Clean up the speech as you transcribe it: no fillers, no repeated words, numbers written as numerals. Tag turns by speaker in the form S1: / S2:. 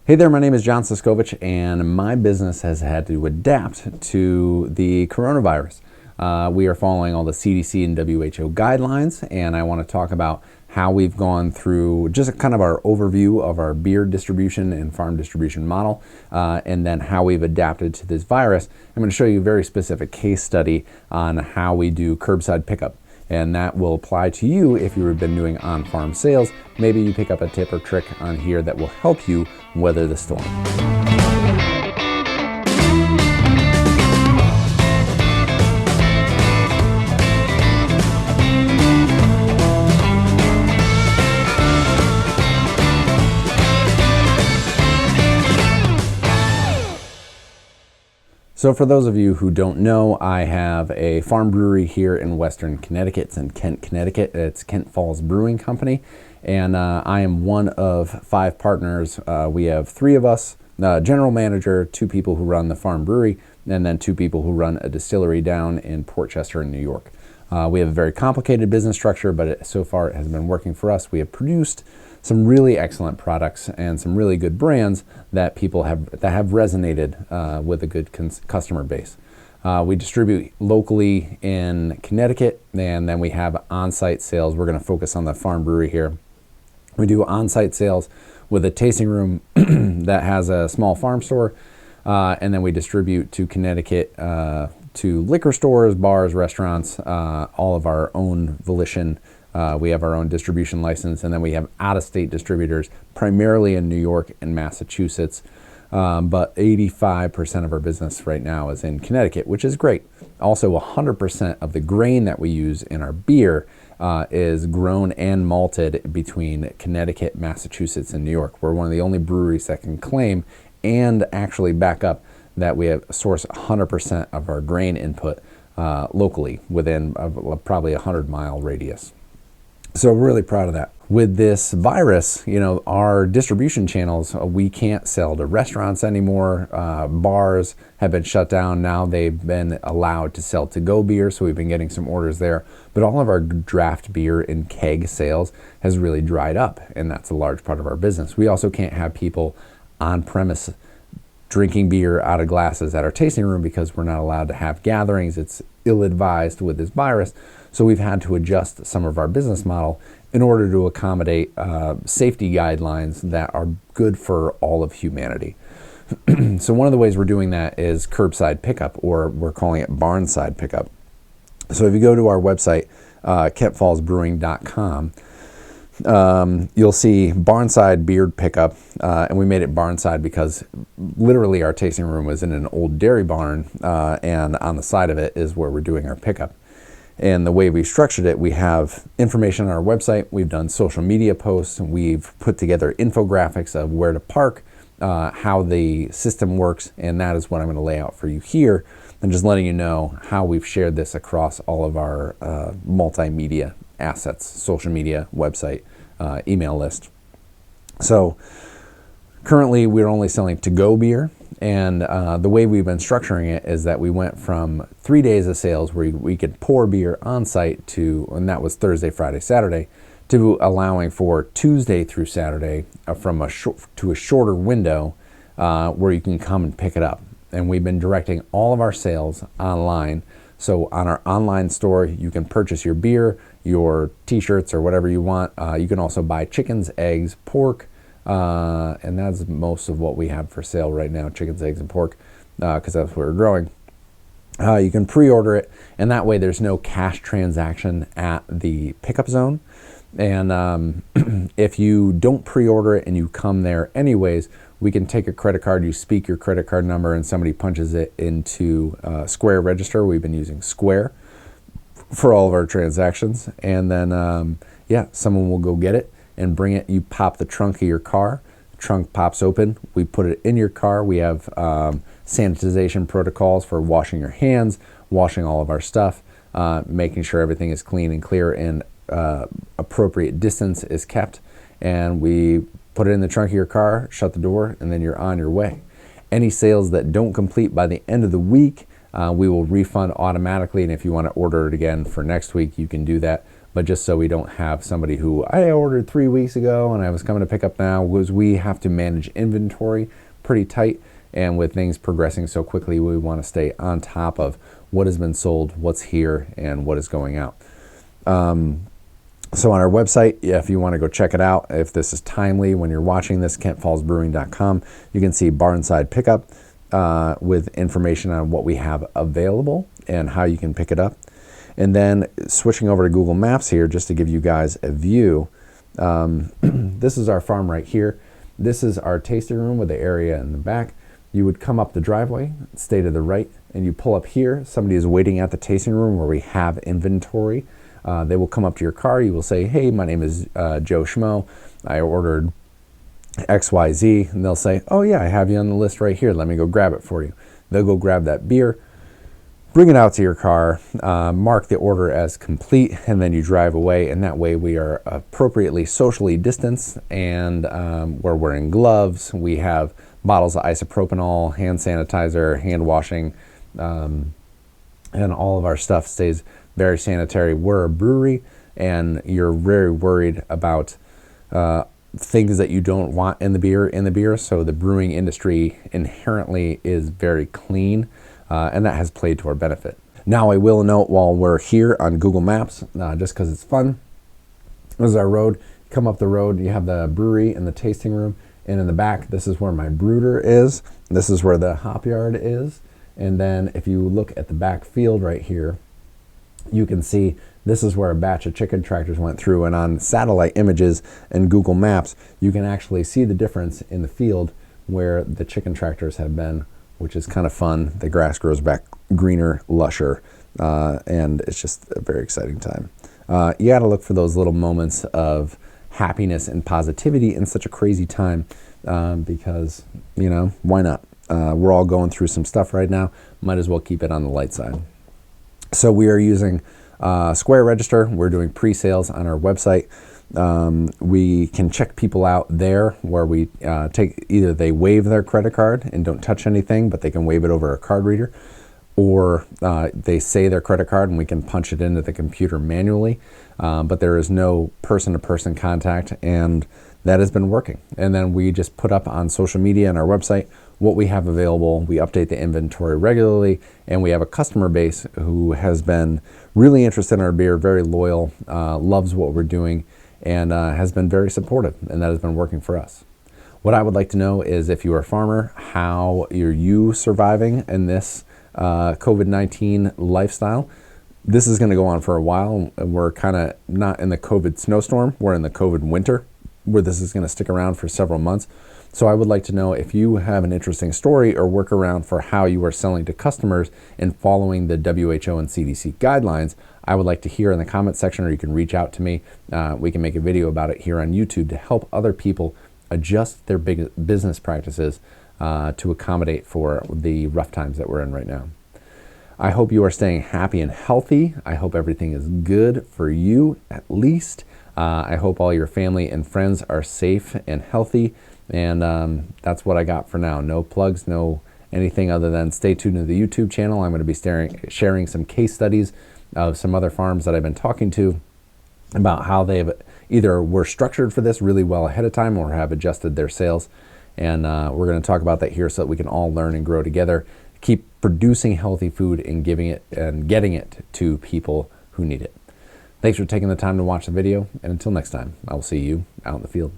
S1: Hey there, my name is John Siskovich, and my business has had to adapt to the coronavirus. We are following all the CDC and WHO guidelines, and I want to talk about how we've gone through just kind of our overview of our beer distribution and farm distribution model, and then how we've adapted to this virus. I'm going to show you a very specific case study on how we do curbside pickup. And that will apply to you if you've been doing on-farm sales. Maybe you pick up a tip or trick on here that will help you weather the storm. So for those of you who don't know, I have a farm brewery here in Western Connecticut. It's in Kent, Connecticut. It's Kent Falls Brewing Company. And I am one of 5 partners. We have 3 of us, general manager, 2 people who run the farm brewery, and then 2 people who run a distillery down in Port Chester in New York. We have a very complicated business structure, but so far it has been working for us. We have produced some really excellent products and some really good brands that people have resonated with a good customer base. We distribute locally in Connecticut, and then we have on-site sales. We're going to focus on the farm brewery here. We do on-site sales with a tasting room that has a small farm store, and then we distribute to Connecticut to liquor stores, bars, restaurants, all of our own volition. We have our own distribution license, and then we have out-of-state distributors, primarily in New York and Massachusetts. But 85% of our business right now is in Connecticut, which is great. Also, 100% of the grain that we use in our beer is grown and malted between Connecticut, Massachusetts, and New York. We're one of the only breweries that can claim and actually back up that we have source 100% of our grain input locally within probably a 100-mile radius. So we're really proud of that. With this virus, our distribution channels, we can't sell to restaurants anymore. Bars have been shut down. Now they've been allowed to sell to-go beer, so we've been getting some orders there. But all of our draft beer and keg sales has really dried up, and that's a large part of our business. We also can't have people on premise drinking beer out of glasses at our tasting room because we're not allowed to have gatherings. It's ill-advised with this virus. So we've had to adjust some of our business model in order to accommodate safety guidelines that are good for all of humanity. So one of the ways we're doing that is curbside pickup, or we're calling it barnside pickup. So if you go to our website, kentfallsbrewing.com, you'll see barnside beer pickup, and we made it barnside because literally our tasting room was in an old dairy barn, and on the side of it is where we're doing our pickup. And the way we structured it, we have information on our website, we've done social media posts, and we've put together infographics of where to park, how the system works, and that is what I'm going to lay out for you here, and just letting you know how we've shared this across all of our multimedia assets, social media, website, email list. So currently we're only selling to-go beer, and the way we've been structuring it is that we went from 3 days of sales where we could pour beer on site to, and that was Thursday, Friday, Saturday, to allowing for Tuesday through Saturday from a shorter window where you can come and pick it up. And we've been directing all of our sales online. So on our online store, you can purchase your beer, your t-shirts, or whatever you want. You can also buy chickens, eggs, pork, and that's most of what we have for sale right now, chickens, eggs, and pork, because that's what we're growing. You can pre-order it, and that way there's no cash transaction at the pickup zone. And if you don't pre-order it and you come there anyways, we can take a credit card, you speak your credit card number, and somebody punches it into Square Register. We've been using Square for all of our transactions. And then, someone will go get it and bring it. You pop the trunk of your car, the trunk pops open, we put it in your car. We have sanitization protocols for washing your hands, washing all of our stuff, making sure everything is clean and clear, and appropriate distance is kept. And we put it in the trunk of your car, shut the door, and then you're on your way. Any sales that don't complete by the end of the week, we will refund automatically. And if you want to order it again for next week, you can do that. but just so we don't have somebody who I ordered 3 weeks ago and I was coming to pick up now, was we have to manage inventory pretty tight. And with things progressing so quickly, we want to stay on top of what has been sold, what's here, and what is going out. So on our website, if you want to go check it out, if this is timely when you're watching this, kentfallsbrewing.com, you can see barnside pickup with information on what we have available and how you can pick it up. And then switching over to Google Maps here, just to give you guys a view, this is our farm right here. This is our tasting room with the area in the back. You would come up the driveway, stay to the right, and you pull up here. Somebody is waiting at the tasting room where we have inventory. They will come up to your car. You will say, hey, my name is Joe Schmo. I ordered XYZ. And they'll say, oh yeah, I have you on the list right here. Let me go grab it for you. They'll go grab that beer, bring it out to your car, mark the order as complete, and then you drive away. And that way we are appropriately socially distanced, and we're wearing gloves. We have bottles of isopropanol, hand sanitizer, hand washing, and all of our stuff stays very sanitary. We're a brewery, and you're very worried about things that you don't want in the beer. So the brewing industry inherently is very clean, and that has played to our benefit. Now I will note, while we're here on Google Maps, just because it's fun, this is our road. Come up the road, you have the brewery and the tasting room, and in the back, this is where my brooder is. This is where the hop yard is. And then if you look at the back field right here, you can see this is where a batch of chicken tractors went through, and on satellite images and Google Maps, you can actually see the difference in the field where the chicken tractors have been, which is kind of fun. The grass grows back greener, lusher, and it's just a very exciting time. You got to look for those little moments of happiness and positivity in such a crazy time, because, you know, why not? We're all going through some stuff right now. Might as well keep it on the light side. So we are using Square Register. We're doing pre-sales on our website. We can check people out there, where we take, either they waive their credit card and don't touch anything, but they can waive it over a card reader, or they say their credit card and we can punch it into the computer manually, but there is no person-to-person contact, and that has been working. And then we just put up on social media and our website what we have available. We update the inventory regularly, and we have a customer base who has been really interested in our beer, very loyal, loves what we're doing, and has been very supportive, and that has been working for us. What I would like to know is, if you are a farmer, how are you surviving in this COVID-19 lifestyle? This is going to go on for a while. We're kind of not in the COVID snowstorm. We're in the COVID winter, where this is going to stick around for several months. So I would like to know if you have an interesting story or workaround for how you are selling to customers and following the WHO and CDC guidelines. I would like to hear in the comment section, or you can reach out to me. We can make a video about it here on YouTube to help other people adjust their big business practices to accommodate for the rough times that we're in right now. I hope you are staying happy and healthy. I hope everything is good for you, at least. I hope all your family and friends are safe and healthy. And that's what I got for now. No plugs, no anything other than stay tuned to the YouTube channel. I'm going to be sharing some case studies of some other farms that I've been talking to about how they've either were structured for this really well ahead of time or have adjusted their sales. And we're going to talk about that here so that we can all learn and grow together, keep producing healthy food and giving it and getting it to people who need it. Thanks for taking the time to watch the video, and until next time, I will see you out in the field.